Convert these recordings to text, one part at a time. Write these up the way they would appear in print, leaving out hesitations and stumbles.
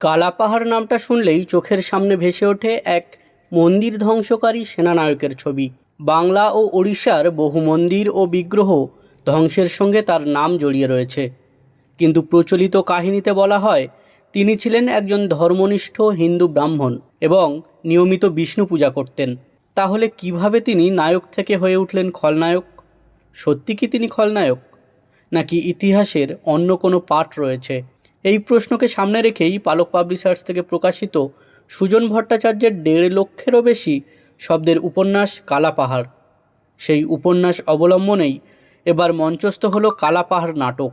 কালাপাহাড় নামটা শুনলেই চোখের সামনে ভেসে ওঠে এক মন্দির ধ্বংসকারী সেনানায়কের ছবি। বাংলা ও ওড়িশার বহু মন্দির ও বিগ্রহ ধ্বংসের সঙ্গে তার নাম জড়িয়ে রয়েছে, কিন্তু প্রচলিত কাহিনীতে বলা হয় তিনি ছিলেন একজন ধর্মনিষ্ঠ হিন্দু ব্রাহ্মণ এবং নিয়মিত বিষ্ণু পূজা করতেন। তাহলে কিভাবে তিনি নায়ক থেকে হয়ে উঠলেন খলনায়ক? সত্যি কি তিনি খলনায়ক, নাকি ইতিহাসের অন্য কোনো পাঠ রয়েছে? এই প্রশ্নকে সামনে রেখেই পালক পাবলিশার্স থেকে প্রকাশিত সুজন ভট্টাচার্যের 1.5 লক্ষেরও বেশি শব্দের উপন্যাস কালাপাহাড়, সেই উপন্যাস অবলম্বনেই এবার মঞ্চস্থ হলো কালাপাহাড় নাটক।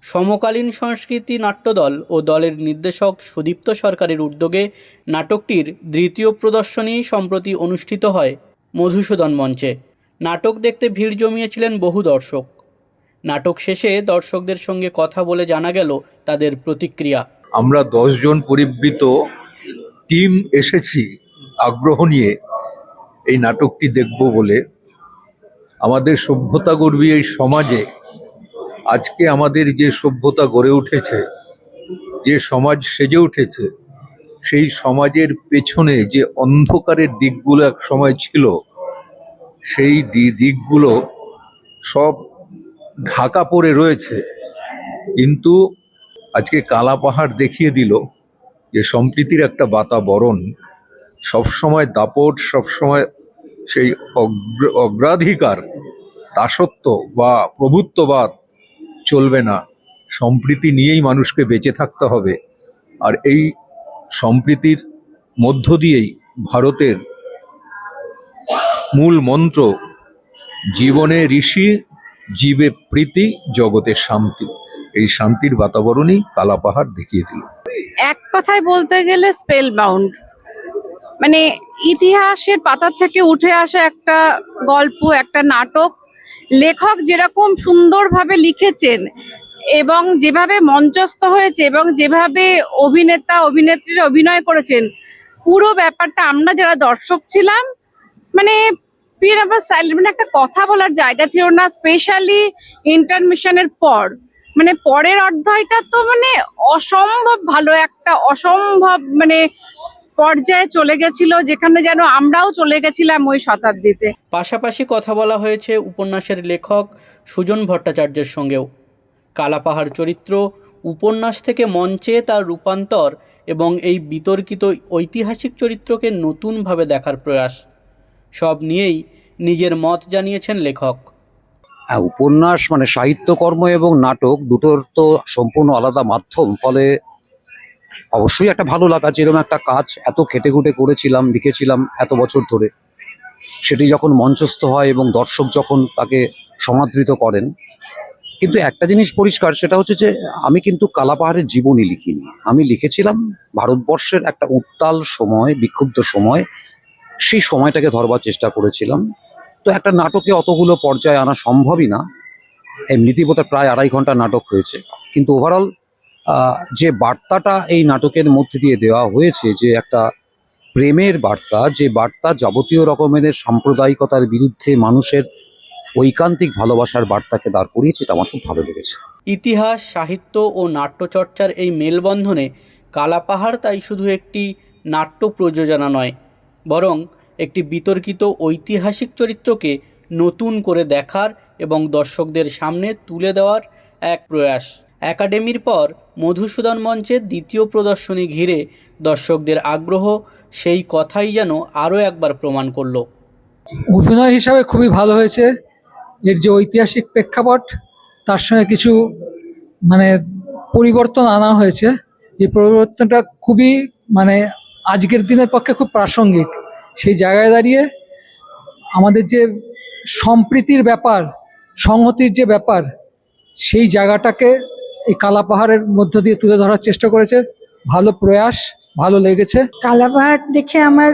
সমকালীন সংস্কৃতি নাট্যদল ও দলের নির্দেশক সুদীপ্ত সরকারের উদ্যোগে নাটকটির 2য় প্রদর্শনী সম্প্রতি অনুষ্ঠিত হয় মধুসূদন মঞ্চে। নাটক দেখতে ভিড় জমিয়েছিলেন বহু দর্শক। নাটক শেষে দর্শকদের সঙ্গে কথা বলে জানা গেল তাদের প্রতিক্রিয়া। আমরা 10 জন পরিবৃত টিম এসেছি আগ্রহ নিয়ে এই নাটকটি দেখব বলে। আমাদের সভ্যতা গর্বী এই সমাজে আজকে আমাদের যে সভ্যতা গড়ে উঠেছে, যে সমাজ সেজে উঠেছে, সেই সমাজের পেছনে যে অন্ধকারের দিকগুলো এক সময় ছিল, সেই দিকগুলো সব ঢাকা পড়ে রয়েছে। কিন্তু আজকে কালাপাহাড় দেখিয়ে দিল যে সম্প্রীতির একটা বাতাবরণ, সবসময় দাপট, সবসময় সেই অগ্রাধিকার, দাসত্ব বা প্রভুত্ববাদ চলবে না। সম্প্রীতি নিয়েই মানুষকে বেঁচে থাকতে হবে। আর এই সম্প্রীতির মধ্য দিয়েই ভারতের মূল মন্ত্র, জীবনে ঋষি, জীবে প্রীতি, জগতে শান্তি। এই শান্তির বাতাবরণই কালাপাহাড় দেখিয়ে দিল। এক কথায় বলতে গেলে স্পেল বাউন্ড, মানে ইতিহাসের পাতা থেকে উঠে আসা একটা গল্প, একটা নাটক। লেখক যেরকম সুন্দরভাবে লিখেছেন এবং যেভাবে মঞ্চস্থ হয়েছে এবং যেভাবে অভিনেতা অভিনেত্রীরা অভিনয় করেছেন, পুরো ব্যাপারটা আমরা যারা দর্শক ছিলাম মানে মানে একটা কথা বলার জায়গা ছিল না। স্পেশালি ইন্টারমিশনের পর, মানে পরের অধ্যায়টা তো মানে অসম্ভব ভালো, একটা অসম্ভব মানে পর্যায়ে চলে গেছিল, যেখানে যেন আমরাও চলে গেছিলাম ওই শতাব্দীতে। পাশাপাশি কথা বলা হয়েছে উপন্যাসের লেখক সুজন ভট্টাচার্যের সঙ্গেও। কালাপাহাড় চরিত্র উপন্যাস থেকে মঞ্চে তার রূপান্তর এবং এই বিতর্কিত ঐতিহাসিক চরিত্রকে নতুনভাবে দেখার প্রয়াস, সব নিয়েই নিজের মত জানিয়েছেন লেখক। উপন্যাস মানে সাহিত্যকর্ম এবং নাটক দুটোর তো সম্পূর্ণ আলাদা মাধ্যম, ফলে অবশ্যই একটা ভালো লাগা। যেরকম একটা কাজ এত খেটে খুঁটে করেছিলাম, লিখেছিলাম এত বছর ধরে, সেটি যখন মঞ্চস্থ হয় এবং দর্শক যখন তাকে সমাদৃত করেন। কিন্তু একটা জিনিস পরিষ্কার, সেটা হচ্ছে যে আমি কিন্তু কালাপাহাড়ের জীবনী লিখিনি। আমি লিখেছিলাম ভারতবর্ষের একটা উত্তাল সময়, বিক্ষুব্ধ সময়, সেই সময়টাকে ধরবার চেষ্টা করেছিলাম। তো একটা নাটকে অতগুলো পর্যায়ে আনা সম্ভবই না। এমনিতেই বোধহয় প্রায় 2.5 ঘন্টা নাটক হয়েছে, কিন্তু ওভারঅল যে বার্তাটা এই নাটকের মধ্যে দিয়ে দেওয়া হয়েছে, যে একটা প্রেমের বার্তা, যে বার্তা যাবতীয় রকমের সাম্প্রদায়িকতার বিরুদ্ধে মানুষের ঐকান্তিক ভালোবাসার বার্তাকে দাঁড় করিয়েছে, এটা আমার খুব ভালো লেগেছে। ইতিহাস, সাহিত্য ও নাট্যচর্চার এই মেলবন্ধনে কালাপাহাড় তাই শুধু একটি নাট্য প্রযোজনা নয়, বরং একটি বিতর্কিত ঐতিহাসিক চরিত্রকে নতুন করে দেখার এবং দর্শকদের সামনে তুলে দেওয়ার এক প্রয়াস। একাডেমির পর মধুসূদন মঞ্চের 2য় প্রদর্শনী ঘিরে দর্শকদের আগ্রহ সেই কথাই যেন আরও একবার প্রমাণ করল। অভিনয় হিসাবে খুবই ভালো হয়েছে। এর যে ঐতিহাসিক প্রেক্ষাপট, তার সঙ্গে কিছু মানে পরিবর্তন আনা হয়েছে, যে পরিবর্তনটা খুবই মানে আজকের দিনের পক্ষে খুব প্রাসঙ্গিক। সেই জায়গায় দাঁড়িয়ে আমাদের যে সম্প্রীতির ব্যাপার, সংহতির যে ব্যাপার, সেই জায়গাটাকে এই কালাপাহাড়ের মধ্য দিয়ে তুলে ধরার চেষ্টা করেছে। ভালো প্রয়াস, ভালো লেগেছে। কালাপাহাড় দেখে আমার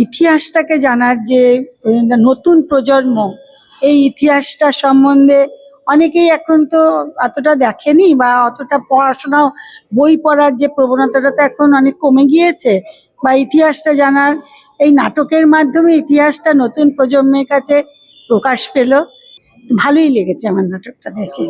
ইতিহাসটাকে জানার যে নতুন প্রজন্ম এই ইতিহাসটা সম্বন্ধে অনেকেই এখন তো অতটা দেখেনি বা অতটা পড়াশোনা, বই পড়ার যে প্রবণতাটা তো এখন অনেক কমে গিয়েছে, বা ইতিহাসটা জানার এই নাটকের মাধ্যমে ইতিহাসটা নতুন প্রজন্মের কাছে প্রকাশ পেল। ভালোই লেগেছে আমার নাটকটা দেখে।